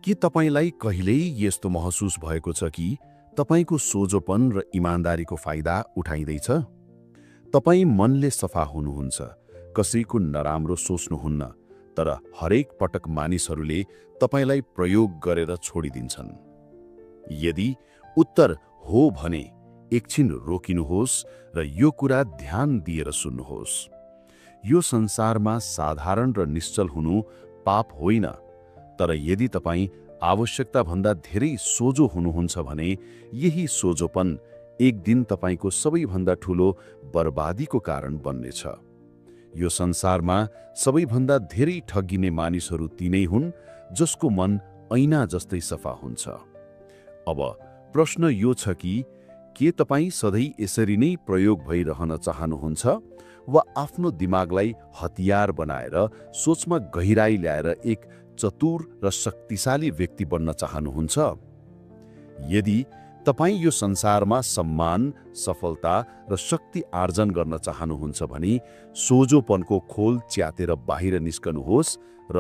के तपाईलाई कहिल्यै यस्तो महसुस भएको छ कि तपाईको सोझोपन र इमान्दारीको फाइदा उठाइँदैछ? तपाईँ मनले सफा हुनुहुन्छ, कसैको नराम्रो सोच्नुहुन्न, तर हरेक पटक मानिसहरूले तपाईलाई प्रयोग गरेर छोडिदिन्छन्। यदि उत्तर हो भने एकछिन रोकिनुहोस् र यो कुरा ध्यान दिएर सुन्नुहोस्। यो संसारमा साधारण र निश्चल हुनु पाप होइन, तर यदि तपाईँ आवश्यकताभन्दा धेरै सोझो हुनुहुन्छ भने यही सोझोपन एक दिन तपाईको सबैभन्दा ठूलो बर्बादीको कारण बन्नेछ। यो संसारमा सबैभन्दा धेरै ठगिने मानिसहरू तिनै हुन् जसको मन ऐना जस्तै सफा हुन्छ। अब प्रश्न यो छ कि के तपाईँ सधैँ यसरी नै प्रयोग भइरहन चाहनुहुन्छ वा आफ्नो दिमागलाई हतियार बनाएर सोचमा गहिराई ल्याएर एक चतुर र शक्तिशाली व्यक्ति बन्न चाहनुहुन्छ? यदि तपाईँ यो संसारमा सम्मान, सफलता र शक्ति आर्जन गर्न चाहनुहुन्छ भने सोझोपनको खोल च्यातेर बाहिर निस्कनुहोस् र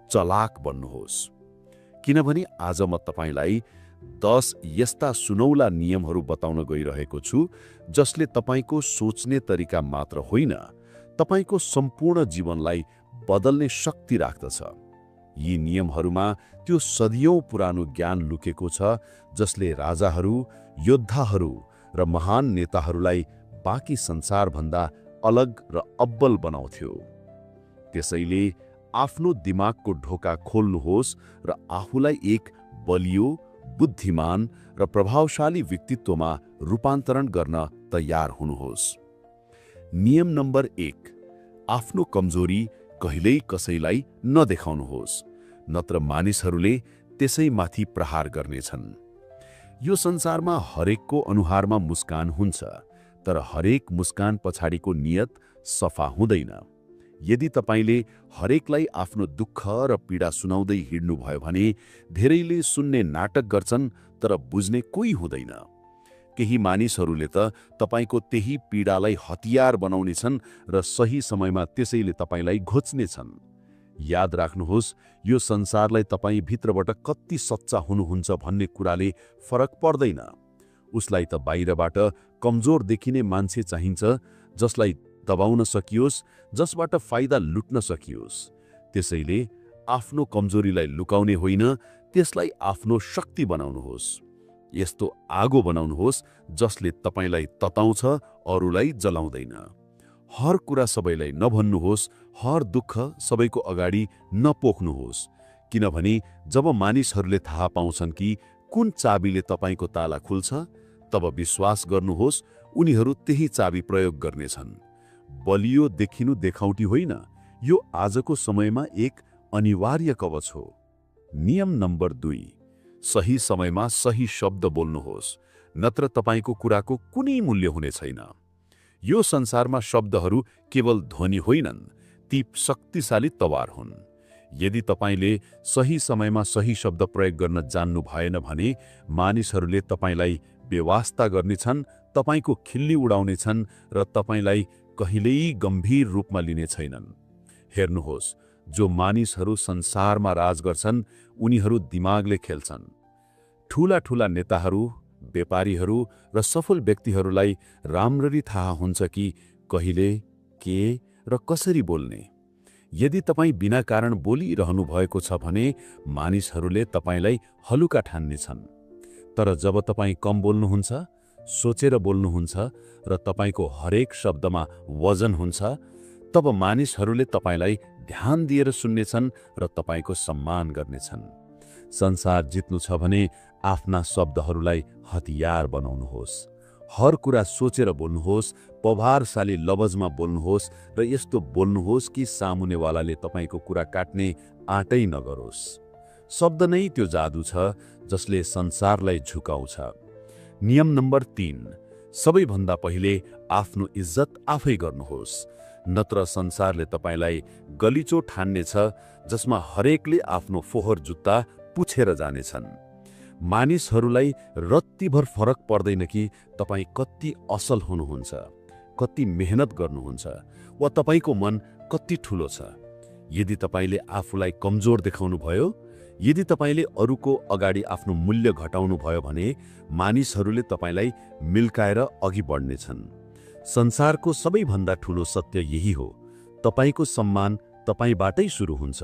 चलाक बन्नुहोस्। किनभने आज म तपाईलाई 10 यस्ता सुनौला नियमहरू बताउन गइरहेको छु जसले तपाईको सोच्ने तरिका मात्र होइन, तपाईको सम्पूर्ण जीवनलाई बदल्ने शक्ति राख्दछ। यी नियमहरूमा त्यो सदियौं पुरानो ज्ञान लुकेको छ जसले राजाहरू, योद्धाहरू र महान नेताहरूलाई बाँकी संसारभन्दा अलग र अब्बल बनाउँथ्यो। त्यसैले आफ्नो दिमागको ढोका खोल्नुहोस् र आफूलाई एक बलियो, बुद्धिमान र प्रभावशाली व्यक्तित्वमा रूपान्तरण गर्न तयार हुनुहोस्। नियम नम्बर 1, आफ्नो कमजोरी कहिल्यै कसैलाई नदेखाउनुहोस्, नत्र मानिसहरूले त्यसैमाथि प्रहार गर्नेछन्। यो संसारमा हरेकको अनुहारमा मुस्कान हुन्छ, तर हरेक मुस्कान पछाडिको नियत सफा हुँदैन। यदि तपाईले हरेकलाई आफ्नो दुःख र पीडा सुनाउँदै हिँड्नुभयो भने धेरैले सुन्ने नाटक गर्छन् तर बुझ्ने कोही हुँदैन। केही मानिसहरूले त तपाईको त्यही पीडालाई हतियार बनाउनेछन् र सही समयमा त्यसैले तपाईलाई घोच्नेछन्। याद राख्नुहोस्, यो संसारलाई तपाईँ भित्रबाट कति सच्चा हुनुहुन्छ भन्ने कुराले फरक पर्दैन। उसलाई त बाहिरबाट कमजोर देखिने मान्छे चाहिन्छ जसलाई दबाउन सकियोस्, जसबाट फाइदा लुट्न सकियोस्। त्यसैले आफ्नो कमजोरीलाई लुकाउने होइन, त्यसलाई आफ्नो शक्ति बनाउनुहोस्। यस्तो आगो बनाउनुहोस् जसले तपाईलाई तताउँछ, अरूलाई जलाउँदैन। हर कुरा सबैलाई नभन्नुहोस्, हर दुःख सबैको अगाडि नपोख्नुहोस्, किनभने जब मानिसहरूले थाहा पाउँछन् कि कुन चाबीले तपाईको ताला खुल्छ, तब विश्वास गर्नुहोस् उनीहरू त्यही चाबी प्रयोग गर्नेछन्। बलियो देखिनु देखाउटी होइन, यो आजको समयमा एक अनिवार्य कवच हो। नियम नम्बर 2, सही समयमा सही शब्द बोल्नुहोस्, नत्र तपाईको कुराको कुनै मूल्य हुने छैन। यो संसारमा शब्दहरू केवल ध्वनि होइनन्, ती शक्तिशाली तवार हुन्। यदि तपाईले सही समयमा सही शब्द प्रयोग गर्न जान्नु भएन भने मानिसहरूले तपाईलाई बेवास्ता गर्नेछन्, तपाईको खिल्ली उडाउनेछन् र तपाईलाई कहिल्यै गम्भीर रूपमा लिने छैनन्। हेर्नुहोस्, जो मानिसहरू संसारमा राज गर्छन् उनीहरू दिमागले खेल्छन्। ठूला ठूला नेताहरू, व्यापारीहरू र सफल व्यक्तिहरूलाई राम्ररी थाहा हुन्छ कि कहिले, के र कसरी बोल्ने। यदि तपाईँ बिना कारण बोलिरहनु भएको छ भने मानिसहरूले तपाईलाई हलुका ठान्नेछन्। तर जब तपाईँ कम बोल्नुहुन्छ, सोचेर बोल्नुहुन्छ र तपाईको हरेक शब्दमा वजन हुन्छ, तब मानिसहरूले तपाईलाई ध्यान दिएर सुन्नेछन् र तपाईको सम्मान गर्नेछन्। संसार जित्नु छ भने आफ्ना शब्दहरूलाई हतियार बनाउनुहोस्। हर कुरा सोचेर बोल्नुहोस्, प्रभावशाली लवजमा बोल्नुहोस् र यस्तो बोल्नुहोस् कि सामुनेवालाले तपाईको कुरा काट्ने आँटै नगरोस्। शब्द नै त्यो जादु छ जसले संसारलाई झुकाउँछ। नियम नम्बर 3, सबैभन्दा पहिले आफ्नो इज्जत आफै गर्नुहोस्, नत्र संसारले तपाईलाई गलिचो ठान्नेछ जसमा हरेकले आफ्नो फोहोर जुत्ता पुछेर जानेछन्। मानिसहरूलाई रत्तिभर फरक पर्दैन कि तपाईँ कति असल हुनुहुन्छ, कति मेहनत गर्नुहुन्छ वा तपाईँको मन कति ठुलो छ। यदि तपाईँले आफूलाई कमजोर देखाउनु भयो, यदि तपाईँले अरूको अगाडि आफ्नो मूल्य घटाउनु भयो भने मानिसहरूले तपाईँलाई मिल्काएर अघि बढ्नेछन्। संसारको सबैभन्दा ठूलो सत्य यही हो, तपाईँको सम्मान तपाईँबाटै सुरु हुन्छ।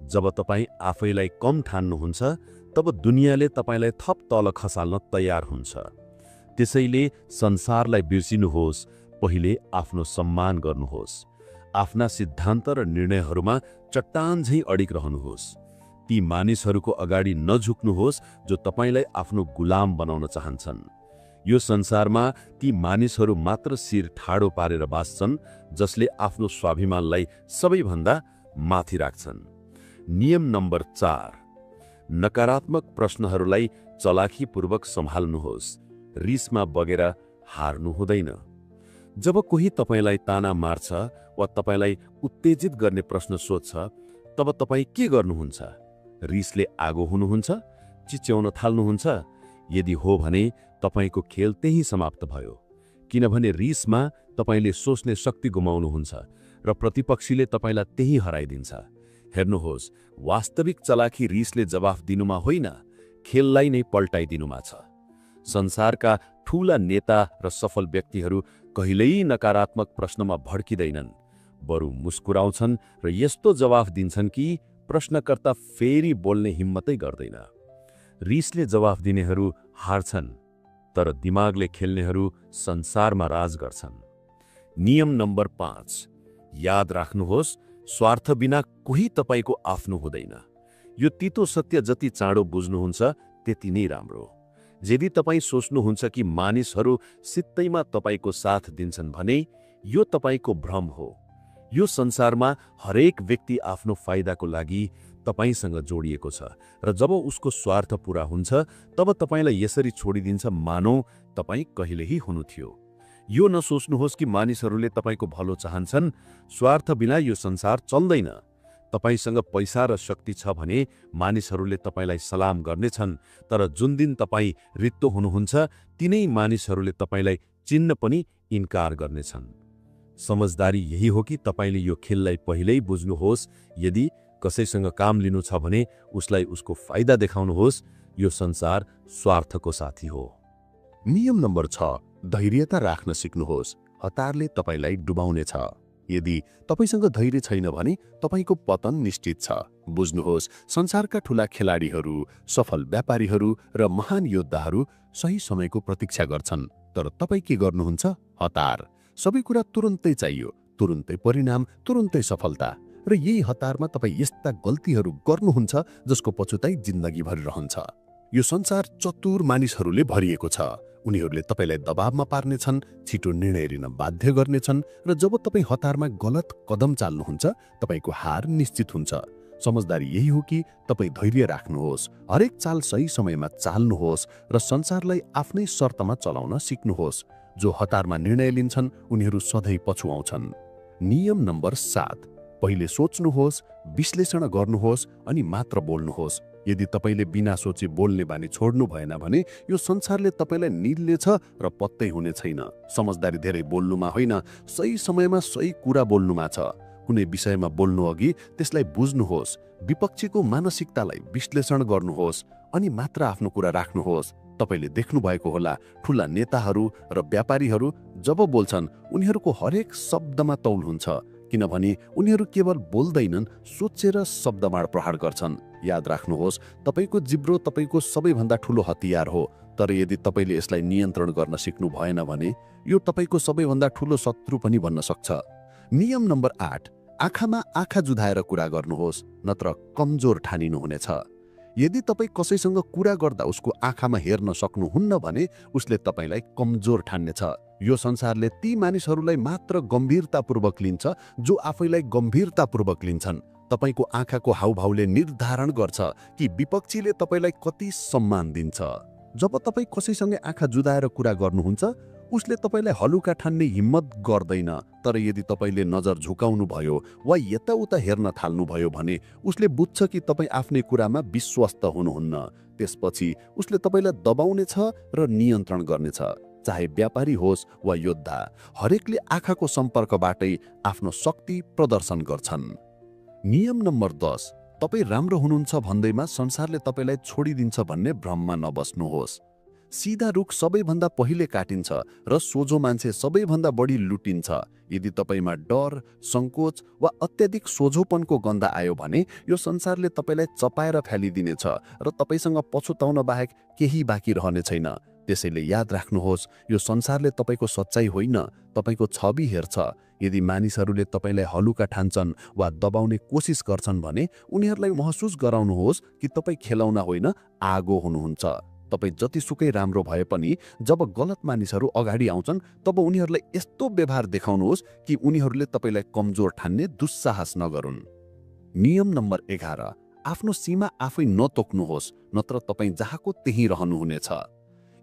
जब तपाईँ आफैलाई कम ठान्नुहुन्छ तब दुनियाँले तपाईँलाई थप तल खसाल्न तयार हुन्छ। त्यसैले संसारलाई बिर्सिनुहोस्, पहिले आफ्नो सम्मान गर्नुहोस्। आफ्ना सिद्धान्त र निर्णयहरूमा चट्टान झैँ अडिग रहनुहोस्। ती मानिसहरूको अगाडि नझुक्नुहोस् जो तपाईँलाई आफ्नो गुलाम बनाउन चाहन्छन्। यो संसारमा ती मानिसहरू मात्र शिर ठाडो पारेर बाँच्छन् जसले आफ्नो स्वाभिमानलाई सबैभन्दा माथि राख्छन्। नियम नम्बर 4, नकारात्मक प्रश्नहरूलाई चलाखीपूर्वक सम्हाल्नुहोस्। रिसमा बगेर हार्नु हुँदैन। जब कोही तपाईँलाई ताना मार्छ वा तपाईँलाई उत्तेजित गर्ने प्रश्न सोध्छ तब तपाईँ के गर्नुहुन्छ? रिसले आगो हुनुहुन्छ? चिच्याउन थाल्नुहुन्छ? यदि हो भने तपाईँको खेल त्यही समाप्त भयो, किनभने रिसमा तपाईँले सोच्ने शक्ति गुमाउनुहुन्छ र प्रतिपक्षीले तपाईँलाई त्यही हराइदिन्छ। हेर्नुहोस्, वास्तविक चलाखी रिसले जवाफ दिनुमा होइन, खेललाई नै पल्टाइदिनुमा छ। संसारका ठूला नेता र सफल व्यक्तिहरू कहिल्यै नकारात्मक प्रश्नमा भड्किँदैनन्, बरु मुस्कुराउँछन् र यस्तो जवाफ दिन्छन् कि प्रश्नकर्ता फेरि बोल्ने हिम्मतै गर्दैन। रिसले जवाफ दिनेहरू हार्छन्, तर दिमागले खेल्नेहरू संसारमा राज गर्छन्। नियम नम्बर 5, याद राख्नुहोस्, स्वार्थ बिना कोही तपाईँको आफ्नो हुँदैन। यो तितो सत्य जति चाँडो बुझ्नुहुन्छ त्यति नै राम्रो। यदि तपाईँ सोच्नुहुन्छ कि मानिसहरू सित्तैमा तपाईँको साथ दिन्छन् भने यो तपाईँको भ्रम हो। यो संसारमा हरेक व्यक्ति आफ्नो फाइदाको लागि तपाईँसँग जोडिएको छ र जब उसको स्वार्थ पूरा हुन्छ तब तपाईँलाई यसरी छोडिदिन्छ मानौ तपाईँ कहिल्यै हुनु थियो। यो नसोच्नुहोस् कि मानिसहरूले तपाईँको भलो चाहन्छन्। स्वार्थ बिना यो संसार चल्दैन। तपाईसँग पैसा र शक्ति छ भने मानिसहरूले तपाईँलाई सलाम गर्नेछन्, तर जुन दिन तपाईँ रित्तो हुनुहुन्छ तिनै मानिसहरूले तपाईँलाई चिन्न पनि इन्कार गर्नेछन्। समझदारी यही हो कि तपाईँले यो खेललाई पहिल्यै बुझ्नुहोस्। यदि कसैसँग काम लिनु छ भने उसलाई उसको फाइदा देखाउनुहोस्। यो संसार स्वार्थको साथी हो। नियम नम्बर 6, धैर्यता राख्न सिक्नुहोस्। हतारले तपाईँलाई डुबाउनेछ। यदि तपाईसँग धैर्य छैन भने तपाईँको पतन निश्चित छ। बुझ्नुहोस्, संसारका ठूला खेलाडीहरू, सफल व्यापारीहरू र महान योद्धाहरू सही समयको प्रतीक्षा गर्छन्, तर तपाईँ के गर्नुहुन्छ? हतार। सबै कुरा तुरुन्तै चाहियो, तुरुन्तै परिणाम, तुरुन्तै सफलता। र यही हतारमा तपाईँ यस्ता गल्तीहरू गर्नुहुन्छ जसको पछुताइ जिन्दगीभर रहन्छ। यो संसार चतुर मानिसहरूले भरिएको छ। उनीहरूले तपाईँलाई दबावमा पार्नेछन्, छिटो निर्णय लिन बाध्य गर्नेछन् र जब तपाईँ हतारमा गलत कदम चाल्नुहुन्छ तपाईँको हार निश्चित हुन्छ। समझदारी यही हो कि तपाईँ धैर्य राख्नुहोस्, हरेक चाल सही समयमा चाल्नुहोस् र संसारलाई आफ्नै शर्तमा चलाउन सिक्नुहोस्। जो हतारमा निर्णय लिन्छन् उनीहरू सधैँ पछुआउँछन्। नियम नम्बर 7, पहिले सोच्नुहोस्, विश्लेषण गर्नुहोस् अनि मात्र बोल्नुहोस्। यदि तपाईँले बिना सोचे बोल्ने बानी छोड्नु भएन भने यो संसारले तपाईँलाई निल्नेछ र पत्तै हुने छैन। समझदारी धेरै बोल्नुमा होइन, सही समयमा सही कुरा बोल्नुमा छ। कुनै विषयमा बोल्नु अघि त्यसलाई बुझ्नुहोस्, विपक्षीको मानसिकतालाई विश्लेषण गर्नुहोस् अनि मात्र आफ्नो कुरा राख्नुहोस्। तपाईँले देख्नु भएको होला, ठूला नेताहरू र व्यापारीहरू जब बोल्छन् उनीहरूको हरेक शब्दमा तौल हुन्छ, किनभने उनीहरू केवल बोल्दैनन्, सोचेर शब्दमाड प्रहार गर्छन्। याद राख्नुहोस्, तपाईँको जिब्रो तपाईँको सबैभन्दा ठूलो हतियार हो, तर यदि तपाईँले यसलाई नियन्त्रण गर्न सिक्नु भएन भने यो तपाईँको सबैभन्दा ठूलो शत्रु पनि बन्न सक्छ। नियम नम्बर 8, आँखामा आँखा जुधाएर कुरा गर्नुहोस्, नत्र कमजोर ठानिनुहुनेछ। यदि तपाईँ कसैसँग कुरा गर्दा उसको आँखामा हेर्न सक्नुहुन्न भने उसले तपाईँलाई कमजोर ठान्नेछ। यो संसारले ती मानिसहरूलाई मात्र गम्भीरतापूर्वक लिन्छ जो आफैलाई गम्भीरतापूर्वक लिन्छन्। तपाईँको आँखाको हाउभाउले निर्धारण गर्छ कि विपक्षीले तपाईँलाई कति सम्मान दिन्छ। जब तपाईँ कसैसँग आँखा जुधाएर कुरा गर्नुहुन्छ उसले तपाईँलाई हलुका ठान्ने हिम्मत गर्दैन, तर यदि तपाईँले नजर झुकाउनु भयो वा यताउता हेर्न थाल्नुभयो भने उसले बुझ्छ कि तपाईँ आफ्नै कुरामा विश्वस्त हुनुहुन्न। त्यसपछि उसले तपाईँलाई दबाउनेछ र नियन्त्रण गर्नेछ। चाहे व्यापारी होस् वा योद्धा, हरेकले आँखाको सम्पर्कबाटै आफ्नो शक्ति प्रदर्शन गर्छन्। नियम नम्बर 10, तपाईँ राम्रो हुनुहुन्छ भन्दैमा संसारले तपाईँलाई छोडिदिन्छ भन्ने भ्रममा नबस्नुहोस्। सीधा रुख सबैभन्दा पहिले काटिन्छ र सोझो मान्छे सबैभन्दा बढी लुटिन्छ। यदि तपाईँमा डर, सङ्कोच वा अत्याधिक सोझोपनको गन्ध आयो भने यो संसारले तपाईँलाई चपाएर फ्यालिदिनेछ र तपाईँसँग पछुताउन बाहेक केही बाँकी रहने छैन। त्यसैले याद राख्नुहोस्, यो संसारले तपाईँको सच्चाइ होइन, तपाईँको छवि हेर्छ। यदि मानिसहरूले तपाईँलाई हलुका ठान्छन् वा दबाउने कोसिस गर्छन् भने उनीहरूलाई महसुस गराउनुहोस् कि तपाईँ खेलौना होइन, आगो हुनुहुन्छ। तपाईँ जतिसुकै राम्रो भए पनि जब गलत मानिसहरू अगाडि आउँछन् तब उनीहरूलाई यस्तो व्यवहार देखाउनुहोस् कि उनीहरूले तपाईँलाई कमजोर ठान्ने दुस्साहस नगरून्। नियम नम्बर 11, आफ्नो सीमा आफै नतोक्नुहोस्, नत्र तपाईँ जहाँको त्यहीँ रहनुहुनेछ।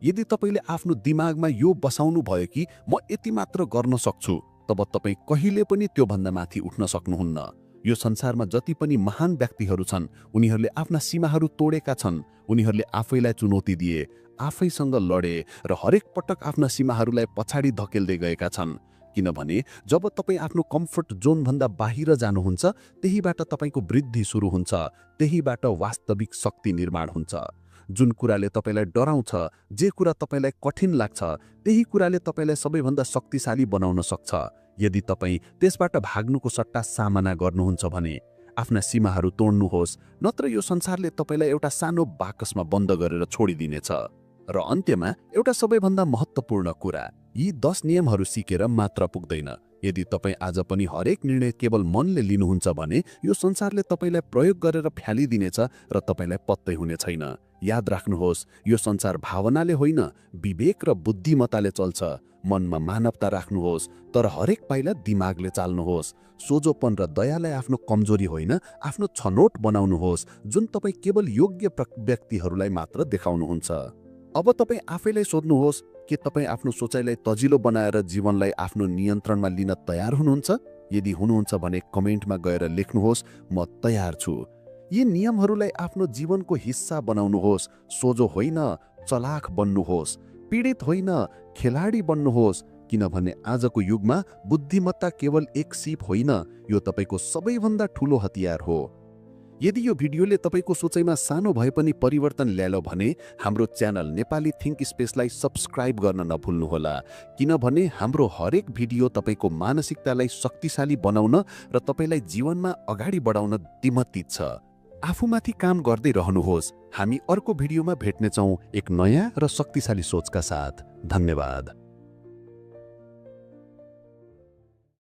यदि तपाईँले आफ्नो दिमागमा यो बसाउनु भयो कि म यति मात्र गर्न सक्छु, तब तपाईँ कहिले पनि त्योभन्दा माथि उठ्न सक्नुहुन्न। यो संसारमा जति पनि महान व्यक्तिहरू छन् उनीहरूले आफ्ना सीमाहरू तोडेका छन्। उनीहरूले आफैलाई चुनौती दिए, आफैसँग लडे र हरेक पटक आफ्ना सीमाहरूलाई पछाडि धकेल्दै गएका छन्। किनभने जब तपाईँ आफ्नो कम्फर्ट जोनभन्दा बाहिर जानुहुन्छ त्यहीबाट तपाईँको वृद्धि सुरु हुन्छ, त्यहीबाट वास्तविक शक्ति निर्माण हुन्छ। जुन कुराले तपाईँलाई डराउँछ, जे कुरा तपाईँलाई कठिन लाग्छ, त्यही कुराले तपाईँलाई सबैभन्दा शक्तिशाली बनाउन सक्छ। यदि तपाईँ त्यसबाट भाग्नुको सट्टा सामना गर्नुहुन्छ भने आफ्ना सीमाहरू तोड्नुहोस्, नत्र यो संसारले तपाईँलाई एउटा सानो बाकसमा बन्द गरेर छोडिदिनेछ। र अन्त्यमा एउटा सबैभन्दा महत्त्वपूर्ण कुरा, यी 10 नियमहरू सिकेर मात्र पुग्दैन। यदि तपाईँ आज पनि हरेक निर्णय केवल मनले लिनुहुन्छ भने यो संसारले तपाईँलाई प्रयोग गरेर फ्यालिदिनेछ र तपाईँलाई पत्तै हुने छैन। याद राख्नुहोस्, यो संसार भावनाले होइन, विवेक र बुद्धिमत्ताले चल्छ। मनमा मानवता राख्नुहोस्, तर हरेक पाइला दिमागले चाल्नुहोस्। सोझोपन र दयालाई आफ्नो कमजोरी होइन, आफ्नो छनोट बनाउनुहोस्, जुन तपाईँ केवल योग्य व्यक्तिहरूलाई मात्र देखाउनुहुन्छ। अब तपाईँ आफैलाई सोध्नुहोस्, के तपाईँ आफ्नो सोचाइलाई तजिलो बनाएर जीवनलाई आफ्नो नियन्त्रणमा लिन तयार हुनुहुन्छ? यदि हुनुहुन्छ भने कमेन्टमा गएर लेख्नुहोस्, म तयार छु। यी नियमहरूलाई आफ्नो जीवनको हिस्सा बनाउनुहोस्। सोझो होइन, चलाख बन्नुहोस्। पीडित होइन, खेलाडी बन्नुहोस्। किनभने आजको युगमा बुद्धिमत्ता केवल एक सिप होइन, यो तपाईँको सबैभन्दा ठूलो हतियार हो। यदि यो भिडियोले तपाईँको सोचाइमा सानो भए पनि परिवर्तन ल्यायो भने हाम्रो च्यानल नेपाली थिङ्क स्पेसलाई सब्स्क्राइब गर्न नभुल्नुहोला, किनभने हाम्रो हरेक भिडियो तपाईँको मानसिकतालाई शक्तिशाली बनाउन र तपाईँलाई जीवनमा अगाडि बढाउन दिमतित छ। आफूमाथि काम गर्दै रहनुहोस्। हामी अर्को भिडियोमा भेट्नेछौँ एक नयाँ र शक्तिशाली सोचका साथ। धन्यवाद।